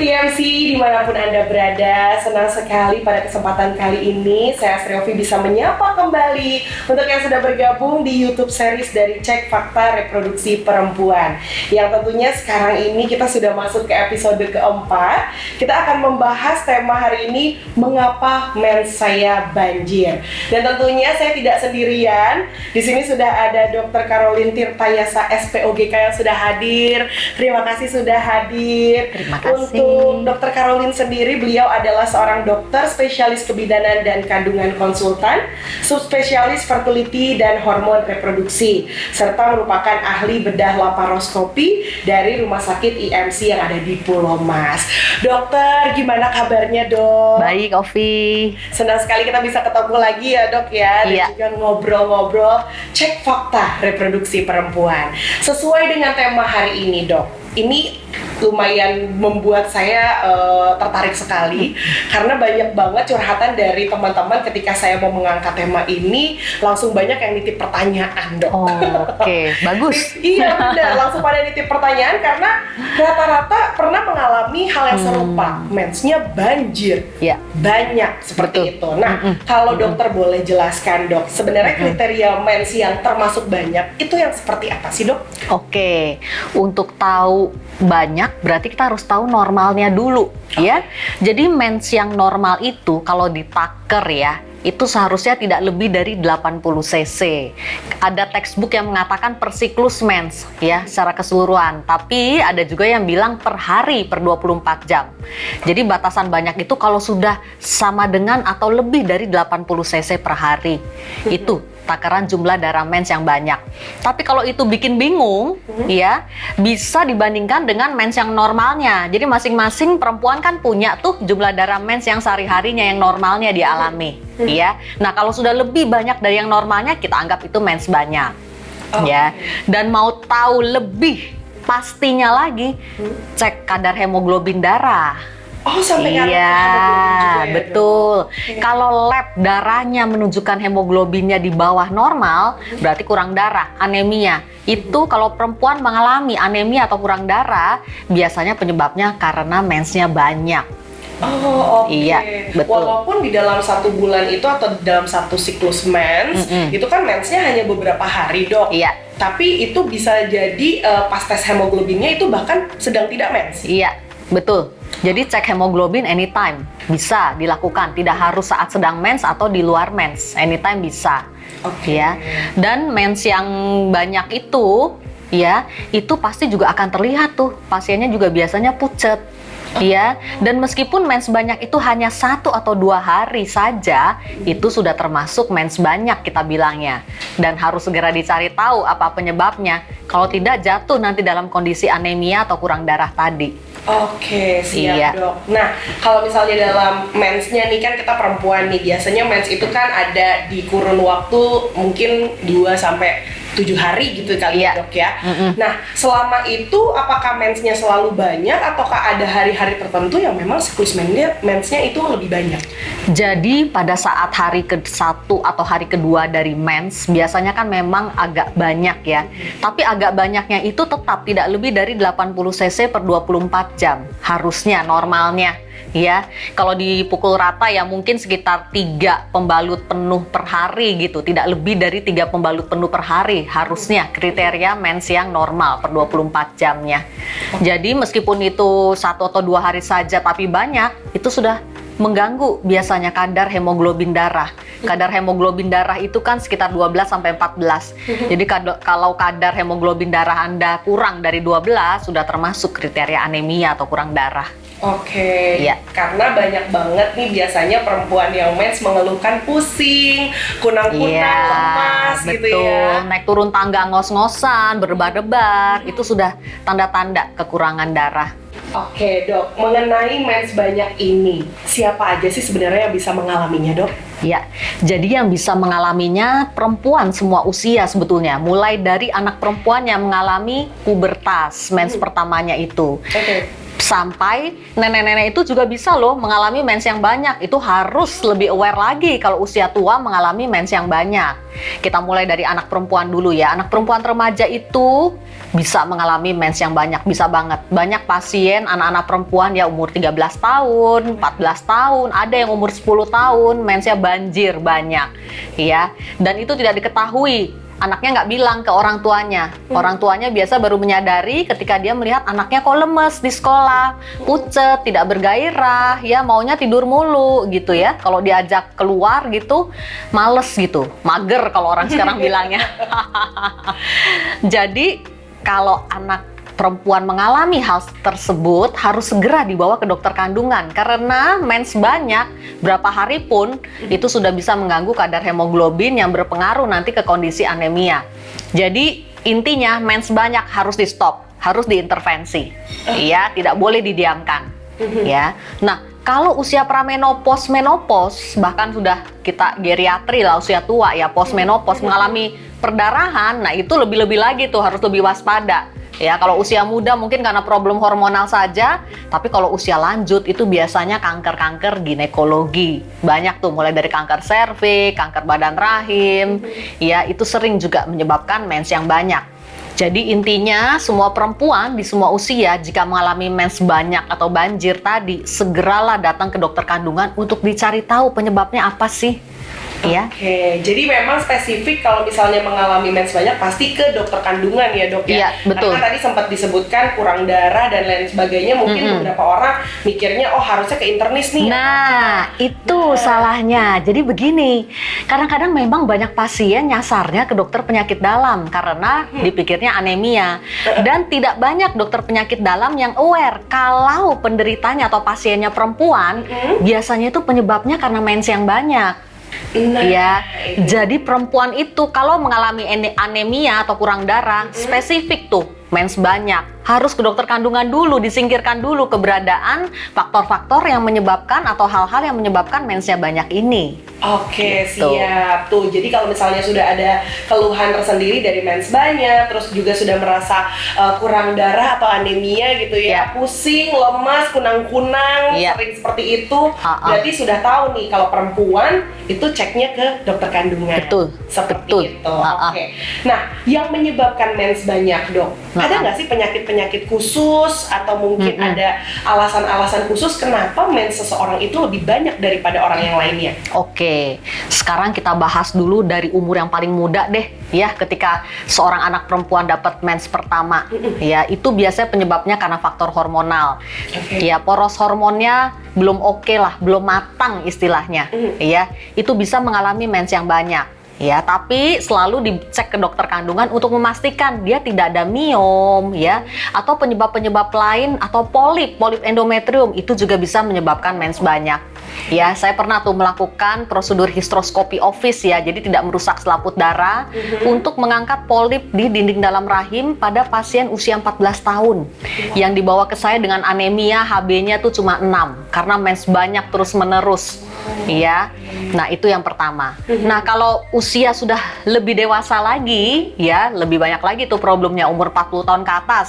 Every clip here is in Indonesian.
Sobat IMC dimanapun Anda berada, senang sekali pada kesempatan kali ini saya Sriovi bisa menyapa kembali untuk yang sudah bergabung di YouTube series dari Cek Fakta Reproduksi Perempuan. Yang tentunya sekarang ini kita sudah masuk ke episode keempat. Kita akan membahas tema hari ini, mengapa mens saya banjir. Dan tentunya saya tidak sendirian. Di sini sudah ada Dr. Caroline Tirtayasa SPOGK yang sudah hadir. Terima kasih sudah hadir. Terima kasih. Untuk Dr. Caroline sendiri, beliau adalah seorang dokter spesialis kebidanan dan kandungan konsultan, subspesialis fertility dan hormon reproduksi, serta merupakan ahli bedah laparoskopi dari Rumah Sakit IMC yang ada di Pulau Mas. Dokter, gimana kabarnya, Dok? Baik, Ovi. Senang sekali kita bisa ketemu lagi ya, Dok ya, dan Iya. juga ngobrol-ngobrol cek fakta reproduksi perempuan. Sesuai dengan tema hari ini, Dok. Ini lumayan membuat saya tertarik sekali karena banyak banget curhatan dari teman-teman ketika saya mau mengangkat tema ini, langsung banyak yang nitip pertanyaan, Dok. Oh, oke. Bagus. Iya benar, langsung pada nitip pertanyaan karena rata-rata pernah mengalami hal yang serupa, mensnya banjir, Ya. banyak seperti Betul. itu. Nah, kalau dokter boleh jelaskan, Dok, sebenarnya kriteria mens yang termasuk banyak itu yang seperti apa sih, Dok? Oke. Untuk tahu banyak berarti kita harus tahu normalnya dulu, ya. Jadi mens yang normal itu kalau ditaker ya, itu seharusnya tidak lebih dari 80 cc. Ada textbook yang mengatakan per siklus mens ya secara keseluruhan, tapi ada juga yang bilang per hari per 24 jam. Jadi batasan banyak itu kalau sudah sama dengan atau lebih dari 80 cc per hari. Itu takaran jumlah darah mens yang banyak. Tapi kalau itu bikin bingung, ya bisa dibandingkan dengan mens yang normalnya. Jadi masing-masing perempuan kan punya tuh jumlah darah mens yang sehari-harinya yang normalnya dialami, ya. Nah kalau sudah lebih banyak dari yang normalnya, kita anggap itu mens banyak, ya. Dan mau tahu lebih pastinya lagi, cek kadar hemoglobin darah. Oh, sampai Iya, hemoglobin juga ya, betul. Dok? Kalau lab darahnya menunjukkan hemoglobinnya di bawah normal, berarti kurang darah, anemia. Itu kalau perempuan mengalami anemia atau kurang darah, biasanya penyebabnya karena mensnya banyak. Oh, oke. Iya, betul. Walaupun di dalam satu bulan itu atau dalam satu siklus mens, itu kan mensnya hanya beberapa hari, Dok. Iya. Tapi itu bisa jadi pas tes hemoglobinnya itu bahkan sedang tidak mens. Iya, betul. Jadi cek hemoglobin anytime bisa dilakukan, tidak harus saat sedang mens atau di luar mens, anytime bisa. Oke. Ya. Dan mens yang banyak itu, ya, itu pasti juga akan terlihat tuh. Pasiennya juga biasanya pucet. Ya, dan meskipun mens banyak itu hanya 1 atau 2 hari saja, itu sudah termasuk mens banyak kita bilangnya. Dan harus segera dicari tahu apa penyebabnya. Kalau tidak, jatuh nanti dalam kondisi anemia atau kurang darah tadi. Oke, siap, Iya. Dok. Nah, kalau misalnya dalam mensnya nih, kan kita perempuan nih, biasanya mens itu kan ada di kurun waktu mungkin 2 sampai 7 hari gitu kali ya, Iya. Dok ya. Nah, selama itu apakah mensnya selalu banyak ataukah ada hari-hari tertentu yang memang siklus mensnya itu lebih banyak? Jadi pada saat hari ke-1 atau hari kedua dari mens, biasanya kan memang agak banyak ya. Tapi agak banyaknya itu tetap tidak lebih dari 80 cc per 24 jam. Harusnya, normalnya. Ya, kalau dipukul rata ya mungkin sekitar 3 pembalut penuh per hari gitu, tidak lebih dari 3 pembalut penuh per hari harusnya kriteria mens yang normal per 24 jamnya. Jadi meskipun itu 1 atau 2 hari saja tapi banyak, itu sudah mengganggu biasanya kadar hemoglobin darah. Kadar hemoglobin darah itu kan sekitar 12 sampai 14. Jadi kalau kadar hemoglobin darah Anda kurang dari 12 sudah termasuk kriteria anemia atau kurang darah. Oke, Iya. karena banyak banget nih biasanya perempuan yang mens mengeluhkan pusing, kunang-kunang, Iya, lemas gitu betul. ya. Naik turun tangga ngos-ngosan, berdebar-debar, itu sudah tanda-tanda kekurangan darah. Oke, Dok, mengenai mens banyak ini, siapa aja sih sebenarnya yang bisa mengalaminya, Dok? Ya, jadi yang bisa mengalaminya perempuan semua usia sebetulnya, mulai dari anak perempuan yang mengalami pubertas, mens pertamanya itu. Oke. Sampai nenek-nenek itu juga bisa loh mengalami mens yang banyak. Itu harus lebih aware lagi kalau usia tua mengalami mens yang banyak. Kita mulai dari anak perempuan dulu ya. Anak perempuan remaja itu bisa mengalami mens yang banyak, bisa banget. Banyak pasien anak-anak perempuan ya umur 13 tahun, 14 tahun, ada yang umur 10 tahun, mensnya banjir banyak. Ya, dan itu tidak diketahui. Anaknya nggak bilang ke orang tuanya. Orang tuanya biasa baru menyadari ketika dia melihat anaknya kok lemes di sekolah, pucet, tidak bergairah, ya maunya tidur mulu gitu ya. Kalau diajak keluar gitu, males gitu, mager kalau orang sekarang bilangnya. Jadi kalau anak perempuan mengalami hal tersebut harus segera dibawa ke dokter kandungan karena mens banyak berapa hari pun itu sudah bisa mengganggu kadar hemoglobin yang berpengaruh nanti ke kondisi anemia. Jadi intinya mens banyak harus di stop, harus diintervensi. Ya, tidak boleh didiamkan. Ya. Nah, kalau usia pramenopause, menopause, bahkan sudah kita geriatri lah usia tua ya, postmenopause mengalami perdarahan, nah itu lebih-lebih lagi tuh harus lebih waspada. Ya, kalau usia muda mungkin karena problem hormonal saja, tapi kalau usia lanjut itu biasanya kanker-kanker ginekologi. Banyak tuh, mulai dari kanker serviks, kanker badan rahim, ya itu sering juga menyebabkan mens yang banyak. Jadi intinya semua perempuan di semua usia jika mengalami mens banyak atau banjir tadi, segeralah datang ke dokter kandungan untuk dicari tahu penyebabnya apa sih. Ya. Oke, jadi memang spesifik kalau misalnya mengalami mens banyak pasti ke dokter kandungan ya dok ya? Iya, betul. Karena tadi sempat disebutkan kurang darah dan lain sebagainya, mungkin beberapa orang mikirnya oh harusnya ke internis nih. Nah, itu salahnya. Jadi begini, kadang-kadang memang banyak pasien nyasarnya ke dokter penyakit dalam karena dipikirnya anemia. Dan tidak banyak dokter penyakit dalam yang aware kalau penderitanya atau pasiennya perempuan, biasanya itu penyebabnya karena mens yang banyak. Nah, Ya, jadi perempuan itu kalau mengalami anemia atau kurang darah, spesifik tuh mens banyak, harus ke dokter kandungan dulu, disingkirkan dulu keberadaan faktor-faktor yang menyebabkan atau hal-hal yang menyebabkan mensnya banyak ini. Oke, Gitu. siap. Tuh, jadi kalau misalnya sudah ada keluhan tersendiri dari mens banyak, terus juga sudah merasa kurang darah atau anemia gitu ya, pusing, lemas, kunang-kunang, sering seperti itu, berarti sudah tahu nih kalau perempuan itu ceknya ke dokter kandungan. Betul. Seperti itu. Oke. Nah, yang menyebabkan mens banyak, dok, ada nggak sih penyakit-penyakit khusus atau mungkin ada alasan-alasan khusus kenapa mens seseorang itu lebih banyak daripada orang yang lainnya? Oke, sekarang kita bahas dulu dari umur yang paling muda deh, ya. Ketika seorang anak perempuan dapat mens pertama, ya itu biasanya penyebabnya karena faktor hormonal. Ya, poros hormonnya belum oke lah, belum matang istilahnya, ya. Itu bisa mengalami mens yang banyak. Ya, tapi selalu dicek ke dokter kandungan untuk memastikan dia tidak ada miom, ya, atau penyebab-penyebab lain atau polip endometrium itu juga bisa menyebabkan mens banyak. Ya, saya pernah tuh melakukan prosedur hysteroscopy office ya, jadi tidak merusak selaput darah untuk mengangkat polip di dinding dalam rahim pada pasien usia 14 tahun yang dibawa ke saya dengan anemia, HB-nya tuh cuma 6 karena mens banyak terus-menerus. Ya, nah itu yang pertama. Nah, kalau usia sudah lebih dewasa lagi, ya lebih banyak lagi tuh problemnya umur 40 tahun ke atas.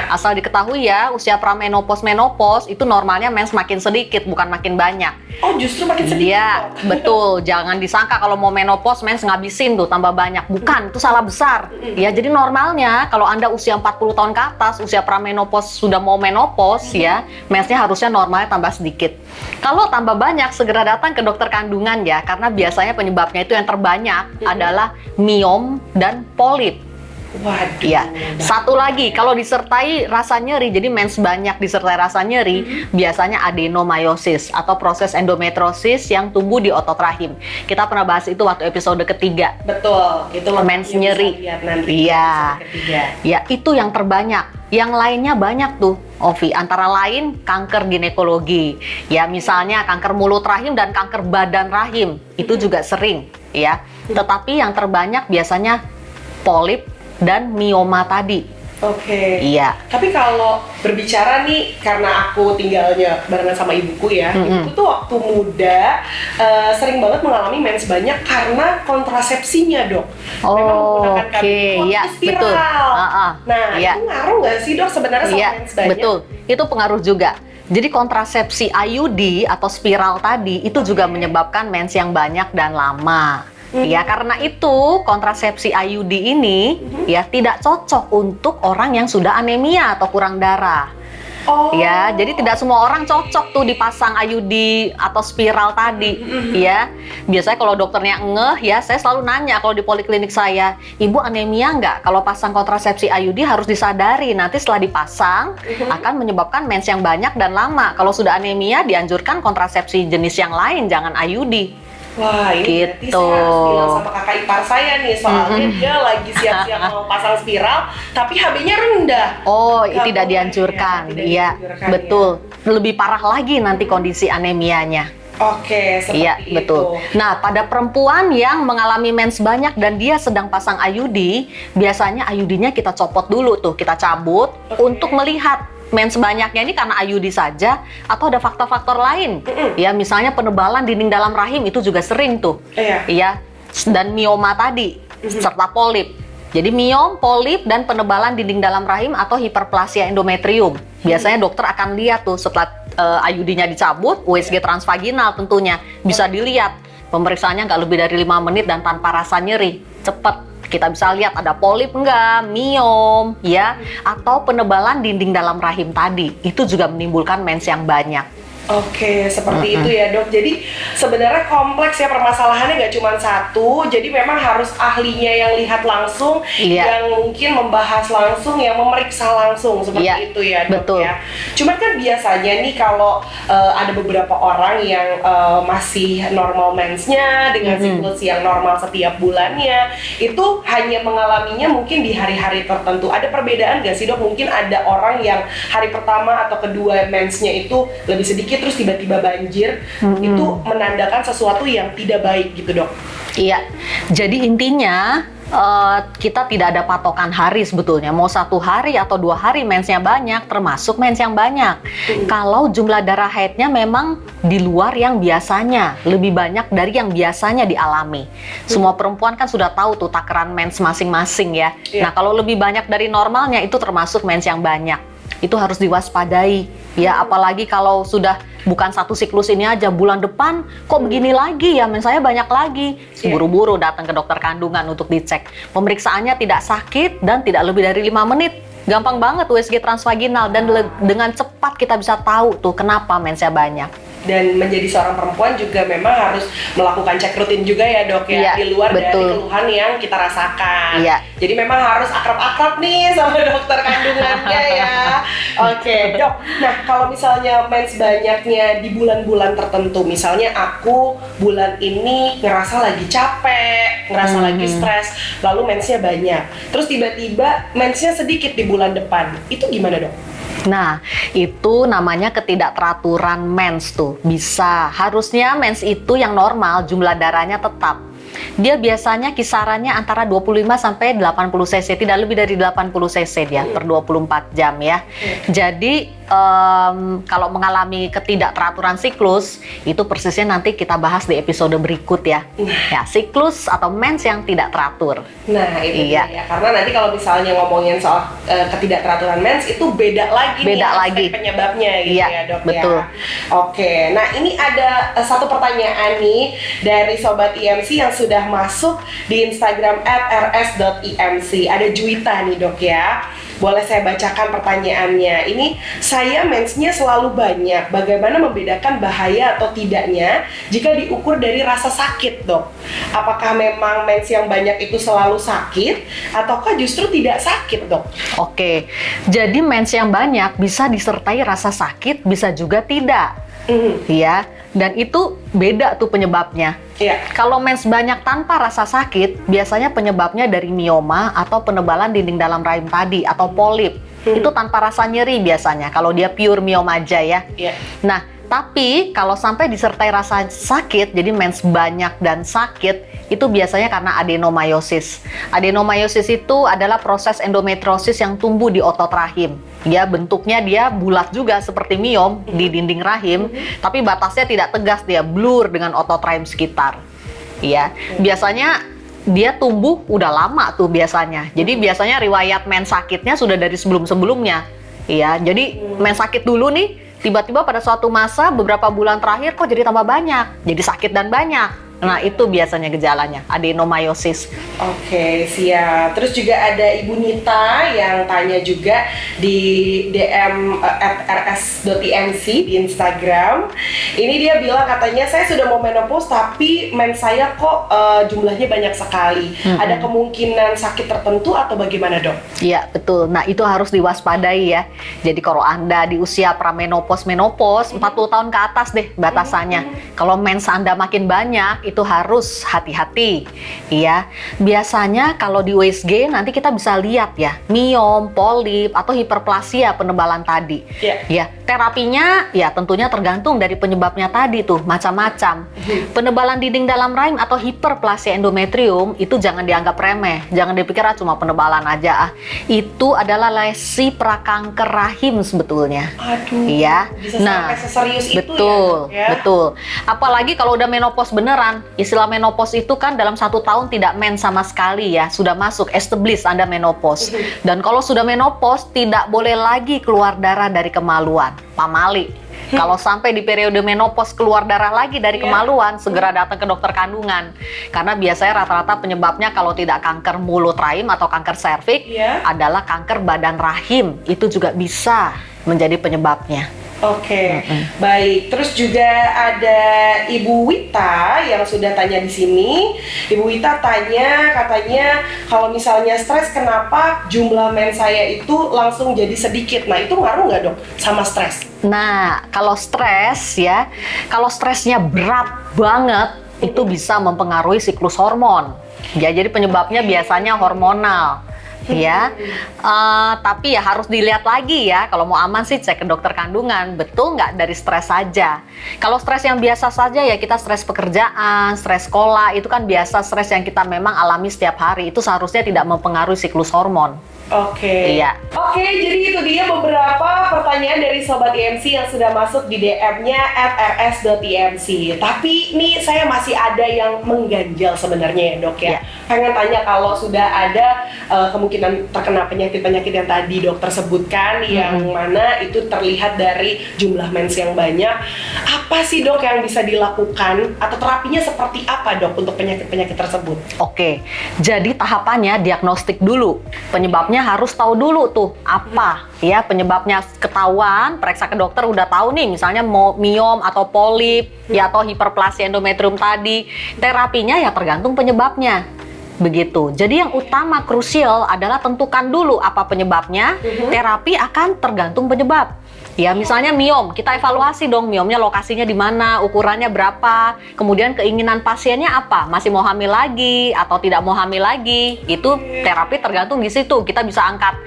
Asal diketahui ya, usia pramenopause, menopause itu normalnya mens makin sedikit, bukan makin banyak. Oh, justru makin sedikit. Iya, betul. Jangan disangka kalau mau menopause mens ngabisin tuh tambah banyak. Bukan, itu salah besar. Ya, jadi normalnya kalau Anda usia 40 tahun ke atas, usia pramenopause sudah mau menopause ya, mensnya harusnya normalnya tambah sedikit. Kalau tambah banyak, segera datang ke dokter kandungan ya, karena biasanya penyebabnya itu yang terbanyak adalah miom dan polip. Waduh. Ya, satu lagi kalau disertai rasa nyeri, jadi mens banyak disertai rasa nyeri, biasanya adenomyosis atau proses endometriosis yang tumbuh di otot rahim. Kita pernah bahas itu waktu episode ketiga. Betul, itu mens nyeri. Iya, ya itu yang terbanyak. Yang lainnya banyak tuh, Ovi. Antara lain kanker ginekologi, ya misalnya kanker mulut rahim dan kanker badan rahim itu juga sering, ya. Tetapi yang terbanyak biasanya polip dan mioma tadi. Oke. Iya. Tapi kalau berbicara nih, karena aku tinggalnya barengan sama ibuku ya, ibuku tuh waktu muda sering banget mengalami mens banyak karena kontrasepsinya, Dok. Memang menggunakan kabin ya, spiral. betul. Nah, ya. itu ngaruh nggak sih, Dok, sebenarnya sama mens banyak? Betul. Itu pengaruh juga. Jadi kontrasepsi IUD atau spiral tadi itu juga menyebabkan mens yang banyak dan lama. Ya, karena itu kontrasepsi IUD ini ya tidak cocok untuk orang yang sudah anemia atau kurang darah. Ya, jadi tidak semua orang cocok tuh dipasang IUD atau spiral tadi. Ya, biasanya kalau dokternya ngeh ya, saya selalu nanya kalau di poliklinik saya, ibu anemia nggak? Kalau pasang kontrasepsi IUD harus disadari nanti setelah dipasang akan menyebabkan mens yang banyak dan lama. Kalau sudah anemia dianjurkan kontrasepsi jenis yang lain, jangan IUD. Wah, ini berarti saya harus bilang sama kakak ipar saya nih, soalnya dia lagi siap-siap mau pasang spiral, tapi HB-nya rendah. Oh, tidak dianjurkan. Iya, betul. Lebih parah lagi nanti kondisi anemianya. Oke, seperti iya, itu. Betul. Nah, pada perempuan yang mengalami mens banyak dan dia sedang pasang IUD, biasanya IUD-nya kita copot dulu tuh, kita cabut untuk melihat mens banyaknya ini karena IUD saja atau ada faktor-faktor lain. Ya, misalnya penebalan dinding dalam rahim itu juga sering tuh. Iya. Dan mioma tadi serta polip. Jadi miom, polip dan penebalan dinding dalam rahim atau hiperplasia endometrium. Biasanya dokter akan lihat tuh setelah IUD-nya dicabut, USG transvaginal tentunya bisa dilihat. Pemeriksaannya nggak lebih dari 5 menit dan tanpa rasa nyeri. Cepet. Kita bisa lihat ada polip enggak, miom, ya, atau penebalan dinding dalam rahim tadi. Itu juga menimbulkan mens yang banyak. Oke, seperti itu ya, Dok. Jadi sebenarnya kompleks ya permasalahannya, nggak cuma satu. Jadi memang harus ahlinya yang lihat langsung, yang mungkin membahas langsung, yang memeriksa langsung seperti itu ya, Dok. Betul. Ya. Cuman kan biasanya nih kalau ada beberapa orang yang masih normal mensnya dengan siklus yang normal setiap bulannya, itu hanya mengalaminya mungkin di hari-hari tertentu. Ada perbedaan nggak sih, Dok? Mungkin ada orang yang hari pertama atau kedua mensnya itu lebih sedikit terus tiba-tiba banjir, itu menandakan sesuatu yang tidak baik gitu, Dok. Iya, jadi intinya kita tidak ada patokan hari sebetulnya. Mau 1 hari atau 2 hari mensnya banyak, termasuk mens yang banyak. Kalau jumlah darah haidnya memang di luar yang biasanya, lebih banyak dari yang biasanya dialami. Semua perempuan kan sudah tahu tuh takaran mens masing-masing ya. Nah, kalau lebih banyak dari normalnya itu termasuk mens yang banyak. Itu harus diwaspadai ya, apalagi kalau sudah bukan 1 siklus ini aja, bulan depan kok begini lagi ya, mens saya banyak lagi. Buru-buru datang ke dokter kandungan untuk dicek. Pemeriksaannya tidak sakit dan tidak lebih dari 5 menit. Gampang banget USG transvaginal dan dengan cepat kita bisa tahu tuh kenapa mensnya banyak. Dan menjadi seorang perempuan juga memang harus melakukan cek rutin juga ya, Dok ya, di luar dari keluhan yang kita rasakan. Jadi memang harus akrab-akrab nih sama dokter kandungannya ya. Oke, Dok. Nah, kalau misalnya mens banyaknya di bulan-bulan tertentu, misalnya aku bulan ini ngerasa lagi capek, ngerasa lagi stres, lalu mensnya banyak, terus tiba-tiba mensnya sedikit di bulan depan, itu gimana, Dok? Nah, itu namanya ketidakteraturan mens tuh. Bisa, harusnya mens itu yang normal, jumlah darahnya tetap. Dia biasanya kisarannya antara 25 sampai 80 cc, tidak lebih dari 80 cc dia per 24 jam ya. Jadi kalau mengalami ketidakteraturan siklus, itu persisnya nanti kita bahas di episode berikut ya. Ya, siklus atau mens yang tidak teratur. Nah, itu dia ya. Karena nanti kalau misalnya ngomongin soal ketidakteraturan mens, itu beda lagi nih penyebabnya gitu ya, Dok. Betul. Ya. Oke, nah ini ada satu pertanyaan nih dari Sobat IMC yang sudah masuk di Instagram @rs.imc. Ada Juwita nih, Dok ya. Boleh saya bacakan pertanyaannya. Ini, saya mensnya selalu banyak. Bagaimana membedakan bahaya atau tidaknya jika diukur dari rasa sakit, Dok? Apakah memang mens yang banyak itu selalu sakit ataukah justru tidak sakit, Dok? Oke, jadi mens yang banyak bisa disertai rasa sakit, bisa juga tidak. Ya, dan itu beda tuh penyebabnya. Kalau mens banyak tanpa rasa sakit, biasanya penyebabnya dari mioma atau penebalan dinding dalam rahim tadi atau polip. Itu tanpa rasa nyeri biasanya, kalau dia pure mioma aja ya. Nah, Tapi kalau sampai disertai rasa sakit, jadi mens banyak dan sakit, itu biasanya karena adenomyosis. Adenomyosis itu adalah proses endometriosis yang tumbuh di otot rahim. Ya, bentuknya dia bulat juga seperti miom di dinding rahim, tapi batasnya tidak tegas, dia blur dengan otot rahim sekitar. Ya, biasanya dia tumbuh udah lama tuh biasanya. Jadi biasanya riwayat mens sakitnya sudah dari sebelum-sebelumnya. Ya, jadi mens sakit dulu nih, tiba-tiba pada suatu masa beberapa bulan terakhir kok jadi tambah banyak, jadi sakit dan banyak. Nah, itu biasanya gejalanya, adenomyosis. Oke, siap. Terus juga ada Ibu Nita yang tanya juga di DM @rs.imc di Instagram. Ini dia bilang katanya, saya sudah mau menopause tapi mens saya kok jumlahnya banyak sekali. Ada kemungkinan sakit tertentu atau bagaimana, Dok? Iya, betul. Nah, itu harus diwaspadai ya. Jadi kalau Anda di usia pramenopause, 40 tahun ke atas deh batasannya. Kalau mens Anda makin banyak, itu harus hati-hati. Iya. Biasanya kalau di USG nanti kita bisa lihat ya, miom, polip atau hiperplasia penebalan tadi. Ya, terapinya ya tentunya tergantung dari penyebabnya tadi tuh, macam-macam. Penebalan dinding dalam rahim atau hiperplasia endometrium itu jangan dianggap remeh. Jangan dipikir cuma penebalan aja. Itu adalah lesi prakanker rahim sebetulnya. Aduh. Iya. Bisa sampai seserius itu betul, ya? Betul. Apalagi kalau udah menopause beneran. Istilah menopause itu kan dalam 1 tahun tidak mens sama sekali ya. Sudah masuk, established Anda menopause. Dan kalau sudah menopause, tidak boleh lagi keluar darah dari kemaluan. Pamali. Kalau sampai di periode menopause keluar darah lagi dari kemaluan, segera datang ke dokter kandungan. Karena biasanya rata-rata penyebabnya kalau tidak kanker mulut rahim atau kanker serviks, adalah kanker badan rahim. Itu juga bisa menjadi penyebabnya. Oke, baik. Terus juga ada Ibu Wita yang sudah tanya di sini. Ibu Wita tanya, katanya kalau misalnya stres, kenapa jumlah mens saya itu langsung jadi sedikit? Nah, itu ngaruh nggak, Dok, sama stres? Nah, kalau stres ya, kalau stresnya berat banget, itu bisa mempengaruhi siklus hormon. Ya, jadi penyebabnya biasanya hormonal. Ya, tapi ya harus dilihat lagi ya. Kalau mau aman sih cek ke dokter kandungan. Betul nggak dari stres saja? Kalau stres yang biasa saja ya kita stres pekerjaan, stres sekolah, itu kan biasa stres yang kita memang alami setiap hari. Itu seharusnya tidak mempengaruhi siklus hormon. Oke. Iya. Oke, jadi itu dia beberapa pertanyaan dari Sobat IMC yang sudah masuk di DM-nya @rs.imc. Tapi nih saya masih ada yang mengganjal sebenarnya ya, Dok ya. Pengen tanya, kalau sudah ada kemungkinan terkena penyakit-penyakit yang tadi dokter sebutkan, yang mana itu terlihat dari jumlah mens yang banyak, apa sih, Dok, yang bisa dilakukan atau terapinya seperti apa, Dok, untuk penyakit-penyakit tersebut? Oke, jadi tahapannya diagnostik dulu. Penyebabnya harus tahu dulu tuh apa ya penyebabnya. Ketahuan, periksa ke dokter, udah tahu nih misalnya miom atau polip ya atau hiperplasia endometrium tadi. Terapinya ya tergantung penyebabnya. Begitu. Jadi yang utama krusial adalah tentukan dulu apa penyebabnya. Terapi akan tergantung penyebab. Ya, misalnya miom, kita evaluasi dong miomnya lokasinya di mana, ukurannya berapa, kemudian keinginan pasiennya apa, masih mau hamil lagi atau tidak mau hamil lagi. Itu terapi tergantung di situ. Kita bisa angkat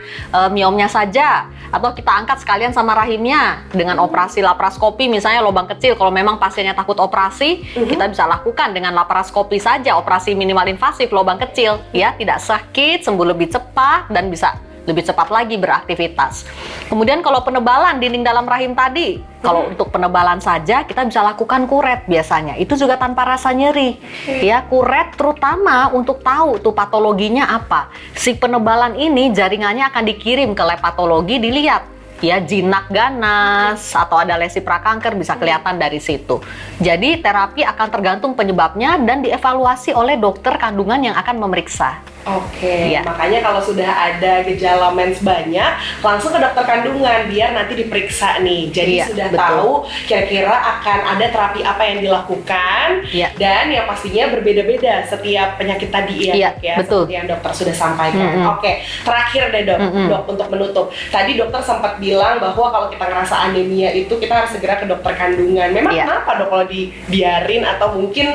miomnya saja atau kita angkat sekalian sama rahimnya dengan operasi laparoskopi, misalnya lubang kecil. Kalau memang pasiennya takut operasi, kita bisa lakukan dengan laparoskopi saja, operasi minimal invasif lubang kecil, ya, tidak sakit, sembuh lebih cepat dan bisa lebih cepat lagi beraktivitas. Kemudian kalau penebalan dinding dalam rahim tadi, kalau untuk penebalan saja kita bisa lakukan kuret biasanya. Itu juga tanpa rasa nyeri. Ya, kuret terutama untuk tahu tuh patologinya apa. Si penebalan ini jaringannya akan dikirim ke lab patologi, dilihat ya jinak ganas atau ada lesi prakanker, bisa kelihatan dari situ. Jadi terapi akan tergantung penyebabnya dan dievaluasi oleh dokter kandungan yang akan memeriksa. Oke, makanya kalau sudah ada gejala mens banyak, langsung ke dokter kandungan biar nanti diperiksa nih. Jadi sudah tahu kira-kira akan ada terapi apa yang dilakukan, dan yang pastinya berbeda-beda setiap penyakit tadi ya, Dok, ya, betul. seperti yang dokter sudah sampaikan. Oke, terakhir deh, Dok, untuk menutup. Tadi dokter sempat bilang bahwa kalau kita ngerasa anemia itu kita harus segera ke dokter kandungan. Memang kenapa, Dok, kalau dibiarin atau mungkin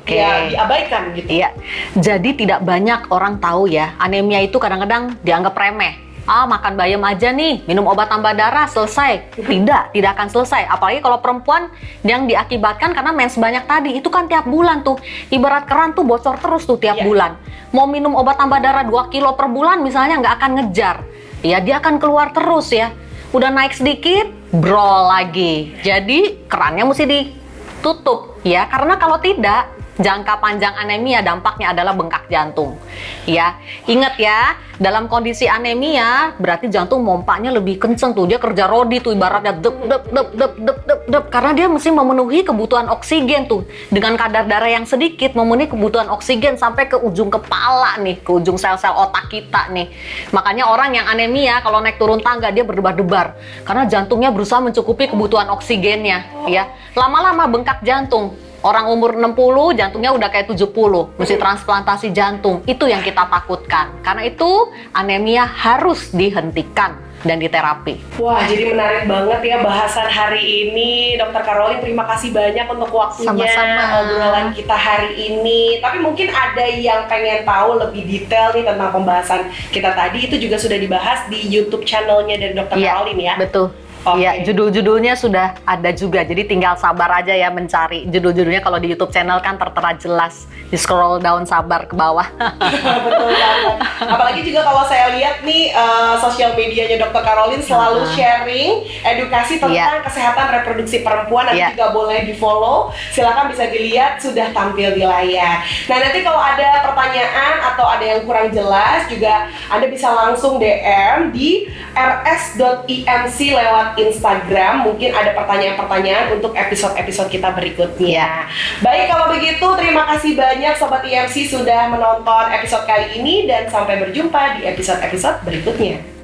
ya diabaikan gitu? Iya, jadi tidak banyak orang tahu ya, anemia itu kadang-kadang dianggap remeh. makan bayam aja nih, minum obat tambah darah, selesai. Tidak akan selesai. Apalagi kalau perempuan yang diakibatkan karena mens banyak tadi, itu kan tiap bulan tuh. Ibarat keran tuh bocor terus tuh tiap bulan. Mau minum obat tambah darah 2 kilo per bulan misalnya nggak akan ngejar. Ya dia akan keluar terus ya. Udah naik sedikit, brol lagi. Jadi kerannya mesti ditutup ya. Karena kalau tidak, jangka panjang anemia dampaknya adalah bengkak jantung. Ya, ingat ya, dalam kondisi anemia berarti jantung mompanya lebih kenceng tuh. Dia kerja rodi tuh ibaratnya dep dep dep dep dep dep dep karena dia mesti memenuhi kebutuhan oksigen tuh. Dengan kadar darah yang sedikit memenuhi kebutuhan oksigen sampai ke ujung kepala nih, ke ujung sel-sel otak kita nih. Makanya orang yang anemia kalau naik turun tangga dia berdebar-debar karena jantungnya berusaha mencukupi kebutuhan oksigennya, ya. Lama-lama bengkak jantung. Orang umur 60 jantungnya udah kayak 70, mesti transplantasi jantung. Itu yang kita takutkan. Karena itu anemia harus dihentikan dan diterapi. Wah, jadi menarik banget ya bahasan hari ini. Dr. Caroline, terima kasih banyak untuk waktunya. Sama-sama. Obrolan kita hari ini. Tapi mungkin ada yang pengen tahu lebih detail nih tentang pembahasan kita tadi. Itu juga sudah dibahas di YouTube channelnya dari Dr. Caroline ya? Betul. Iya, judul-judulnya sudah ada juga, jadi tinggal sabar aja ya mencari judul-judulnya. Kalau di YouTube channel kan tertera jelas, di scroll down sabar ke bawah. Betul banget. Apalagi juga kalau saya lihat nih sosial medianya Dr. Caroline selalu sharing edukasi tentang kesehatan reproduksi perempuan. Nanti juga boleh di follow, silakan bisa dilihat sudah tampil di layar. Nah nanti kalau ada pertanyaan atau ada yang kurang jelas juga Anda bisa langsung DM di rs.imc lewat Instagram. Mungkin ada pertanyaan-pertanyaan untuk episode-episode kita berikutnya. Baik, kalau begitu terima kasih banyak Sobat IMC sudah menonton episode kali ini dan sampai berjumpa di episode-episode berikutnya.